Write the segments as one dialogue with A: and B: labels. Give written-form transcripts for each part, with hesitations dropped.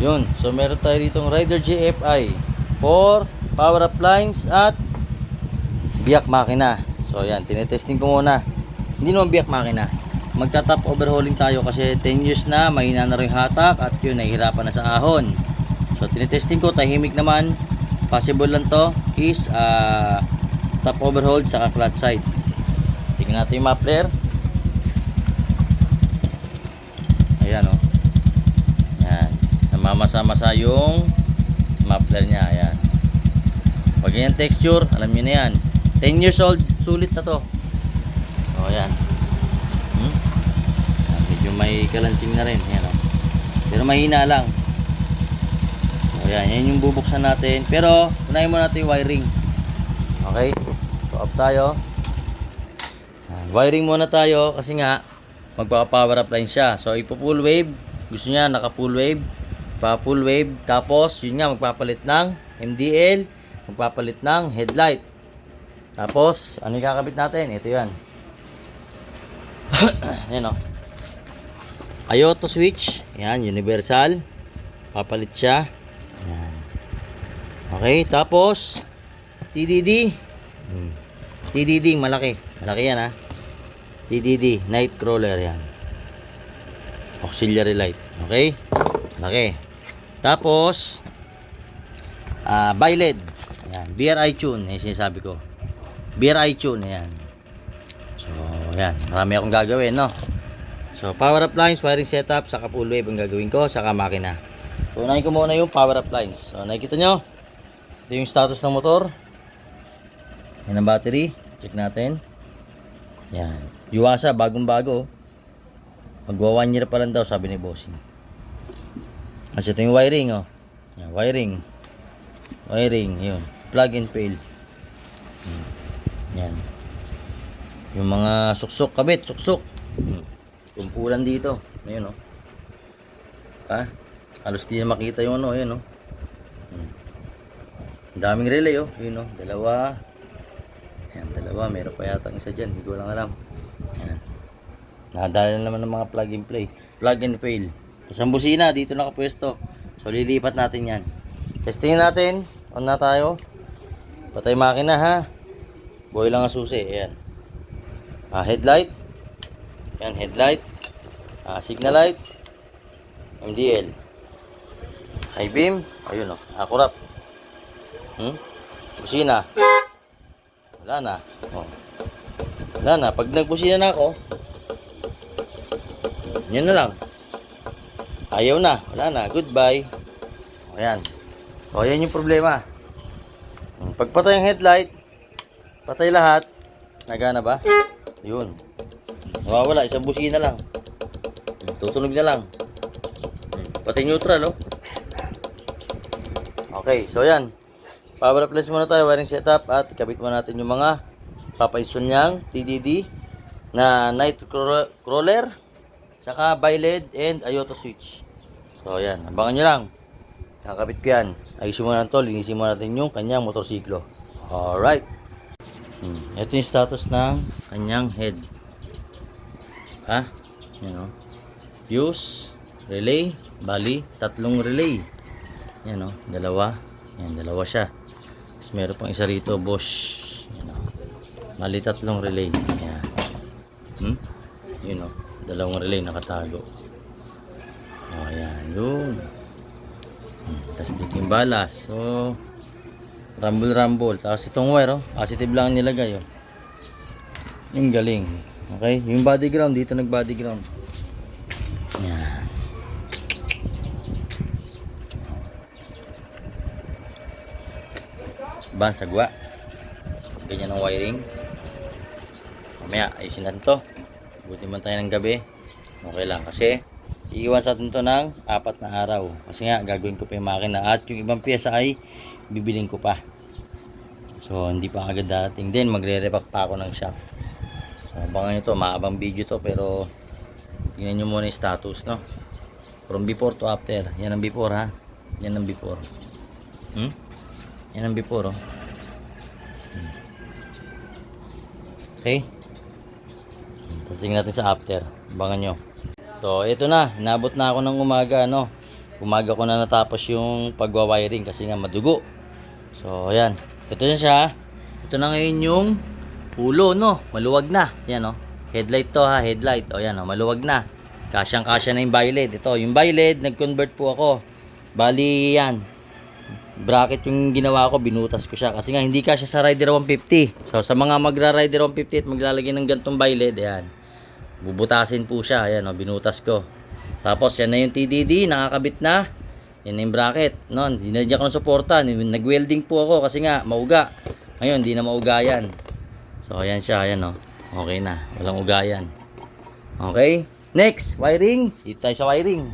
A: Yun. So meron tayo ditong Rider GFI for power up lines at biyak makina. So yan, tinetesting ko muna. Hindi naman biyak makina. Magta-top overhauling tayo kasi 10 years na, mahina na rin hatak at yun, nahihirapan na sa ahon. So tinetesting ko, tahimik naman. Possible lang to is top overhaul saka clutch side. Tingnan natin yung muffler. Ayan o. Ayan. Namamasa-masa yung muffler niya. Ayan. Pag yan texture, alam niyo na yan. 10 years old, sulit na to. O ayan. Medyo may kalansing na rin. Ayan o. Pero mahina lang. So ayan, yan yung bubuksan natin. Pero, unahin muna natin yung wiring. Okay? So up tayo. Ayan. Wiring muna tayo kasi nga magpapa-power up line siya. So ipo-full wave. Gusto niya naka-full wave. Pa-full wave. Tapos, yun nga, magpapalit ng MDL. Magpapalit ng headlight. Tapos, ano yung kakabit natin? Ito yan. Ayan o. Ioto switch. Ayan, universal. Papalit siya. Ayan. Okay, tapos TDD. TDD, malaki. Malaki yan ha. TDD, night crawler yan. Auxiliary light. Okay? Malaki. Tapos, bi-LED. Ayan, BRI tune. Ayan, sinasabi ko. BRI tune. Ayan. So, ayan. Marami akong gagawin, no? So, power up lines, wiring setup, saka full wave ang gagawin ko, saka makina. So, unahin ko muna yung power up lines. So, nakikita nyo? Ito yung status ng motor. Yan ang battery. Check natin. Yan. Yuasa, bagong bago. Magwa 1 year pa lang daw, sabi ni bossing. Kasi ito yung wiring, oh. Yan, wiring. Wiring, yun. Plug and fail. Yan. Yung mga suksok, kabit, suksok. Kumpulan dito. Ayun, oh. Ha? Halos di na makita yung ano, ayun, oh. Ang daming relay, oh. Ayun, oh. Dalawa. Ayan, dalawa. Meron pa yata isa dyan. Hindi ko lang alam. Ayan. Nakadala naman ng mga plug and play. Plug and fail. Tapos ang busina, dito nakapwesto. So, lilipat natin yan. Testingin natin. On na tayo. Patay makina, ha. Buhay lang ang susi. Ayan. Headlight. Ayan, headlight. Signal light. MDL. High beam. Ayun, oh. Akurap. Busina. Wala na. Oh. Wala na. Pag nagbusina na ako, yun na lang. Ayaw na. Wala na. Goodbye. O yan. O yan yung problema. Pag patay ang headlight, patay lahat. Nagana ba? Yun. Nawawala. Isang busina lang. Tutunog na lang. Patay neutral, oh. Okay. So yan. Power up lines muna tayo. Wiring setup. At ikabit muna natin yung mga papaison niyang TDD na night crawler. Saka bi-LED and Ioto switch. So yan, abangan nyo lang. Kakabit ko yan. Ayusin muna natin to, linisin muna natin yung kanyang motorsiklo. Alright. Ito yung status ng kanyang head. Ha? Yan o. Fuse, relay, bali, tatlong relay. Yan o, dalawa. Yan, dalawa siya. Tapos meron pang isa rito, Bosch. Yan o. Bali, tatlong relay. Yan. Yun o. Dalawang relay nakatago. Ayan, yun. Tapos dito yung balas. So, rumble. Tapos itong wire, oh, positive lang nilagay, oh. Yung galing. Okay? Yung body ground, dito nag-body ground. Ayan. Sagwa. Ganyan ang wiring. Mamaya, ayusin natin to. Buti man tayo ng gabi. Okay lang. Kasi, iiwan sa atin to ng 4 na araw. Kasi nga, gagawin ko pa yung makina. At yung ibang pyesa ay bibiling ko pa. So, hindi pa agad dating din. Magre-repack pa ako ng shop. So, abangan nyo to. Maabang video to. Pero, tingnan nyo muna yung status, no? From before to after. Yan ang before, ha? Yan ang before. Yan ang before, oh. Okay? Tapos tingnan natin sa after. Abangan nyo. So, ito na. Inabot na ako ng umaga, no? umaga ko na natapos yung pagwa-wiring kasi nga madugo. So ayan, ito na siya. Ito na ngayon yung ulo, no, maluwag na. Yan, no, headlight to ha, headlight. O yan, no, maluwag na. Kasyang kasya na yung biled. Ito, yung biled, nag-convert po ako. Bali yan, bracket yung ginawa ko, binutas ko siya kasi nga hindi kasya sa Rider 150. So sa mga magra-Rider 150 at maglalagay ng gantong biled, ayan, bubutasin po siya. Ayan, no, binutas ko. Tapos yan na yung TDD, nakakabit na. Yan na yung bracket, no, dinadya ko ng suporta. Nag-welding po ako kasi nga mauga. Ngayon hindi na mauga yan. So ayan siya, ayan, no, okay na, walang uga yan. Okay, next, wiring. Dito tayo sa wiring.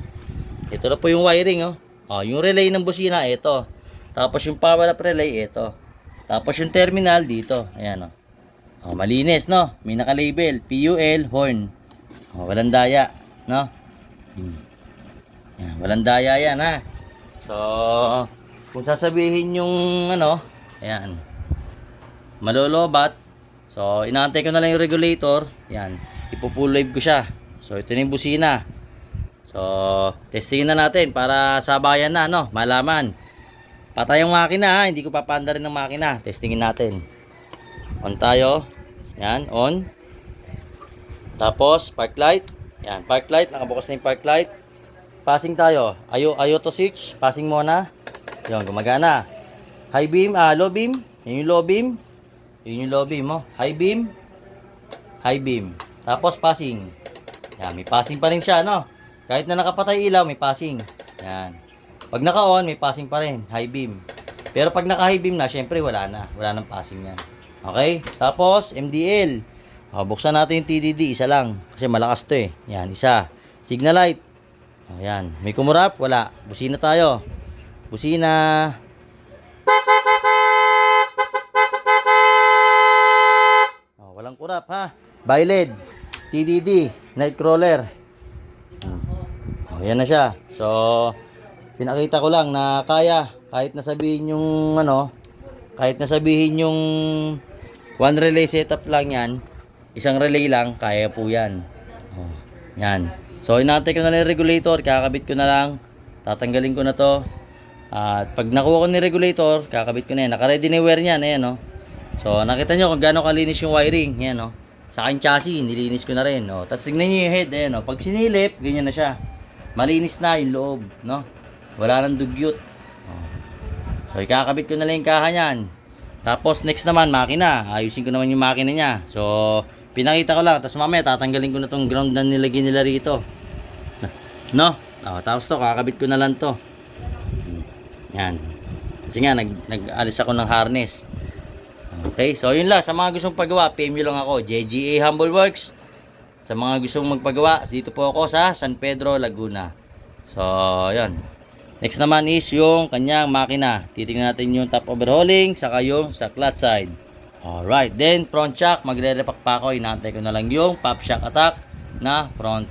A: Ito na po yung wiring, oh. Yung relay ng busina, ito. Tapos yung power up relay, ito. Tapos yung terminal, dito. Ayan, oh. Malinis, no? May naka-label, PUL, horn. Walang daya, no? Ayan, walang daya yan, ha? So, kung sasabihin yung, ayan, malolobat. So, inaantay ko na lang yung regulator. Ayan, ipo-full wave ko siya. So, ito na yung busina. So, testingin na natin para sabayan na, no? Malaman. Patay yung makina, ha? Hindi ko papanda rin ng makina. Testingin natin. On tayo. Yan, on. Tapos, park light. Yan, park light. Nakabukas na yung park light. Passing tayo. Ayo to switch. Passing muna. Yan, gumagana. High beam, low beam. Yan yung low beam. Yun yung low beam, oh. High beam. High beam. Tapos, passing. Yan, may passing pa rin siya, no? Kahit na nakapatay ilaw, may passing. Yan. Pag naka-on, may passing pa rin. High beam. Pero pag naka-high beam na, syempre wala na. Wala nang passing yan. Okay? Tapos, MDL. Buksan natin yung TDD. Isa lang. Kasi malakas to, eh. Yan, isa. Signal light. Yan. May kumurap? Wala. Busina tayo. Busina. Walang kurap, ha? Biled. TDD. Nightcrawler. Ayan na siya. So, pinakita ko lang na kaya. Kahit nasabihin yung, kahit nasabihin yung one relay setup lang yan, isang relay lang, kaya po yan. Yan. So, inaantay ko na lang yung regulator, kakabit ko na lang, tatanggalin ko na to. At pag nakuha ko ni regulator, kakabit ko na yan. Naka-ready na yung wire niyan, ayan, no. So, nakita nyo kung gaano kalinis yung wiring, ayan, no. Sa akin chassis, nilinis ko na rin, no. Tapos tignan nyo yung head, ayan, no. Pag sinilip, ganyan na siya. Malinis na yung loob, no? Wala nang dugyot. So, ikakabit ko na lang yung kaha niyan. Tapos, next naman, makina. Ayusin ko naman yung makina niya. So, pinakita ko lang. Tapos, mamaya, tatanggalin ko na tong ground na nilagay nila rito. No? Tapos to, kakabit ko na lang to. Yan. Kasi nga, nag-alis ako ng harness. Okay? So, yun lang. Sa mga gustong pagawa, PM nyo lang ako. JGA Humble Works. Sa mga gustong magpagawa, dito po ako sa San Pedro, Laguna. So, yun. Next naman is yung kanyang makina. Titingnan natin yung top overhauling, saka yung sa clutch side. Alright, then front shock, magre-repack pa ako. Inaantay ko na lang yung pop shock attack na front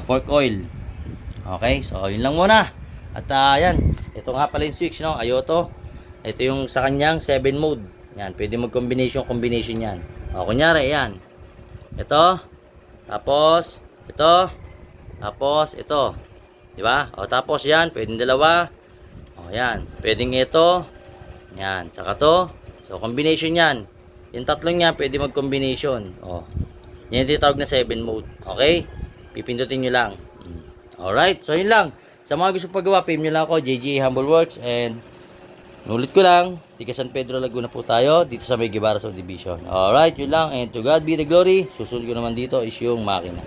A: fork oil. Okay, so yun lang muna. At yan, ito nga pala yung switch, no? Ayoto. Ito yung sa kanyang 7 mode. Yan, pwede mag-combination yan. Kunyari, yan. Ito. Tapos, ito. Diba? Tapos yan, pwedeng dalawa. Yan, pwedeng ito. Yan, saka to. So, combination yan. Yung tatlong yan, pwede mag-combination. Yan yung tinatawag na 7 mode. Okay? Pipindutin nyo lang. Alright, so yun lang. Sa mga gusto paggawa, PM nyo lang ako, JGA Humble Works. And, nulit ko lang, tiga San Pedro, Laguna po tayo, dito sa May Guevara Subdivision. Alright, yun lang. And to God be the glory. Susunod ko naman dito is yung makina.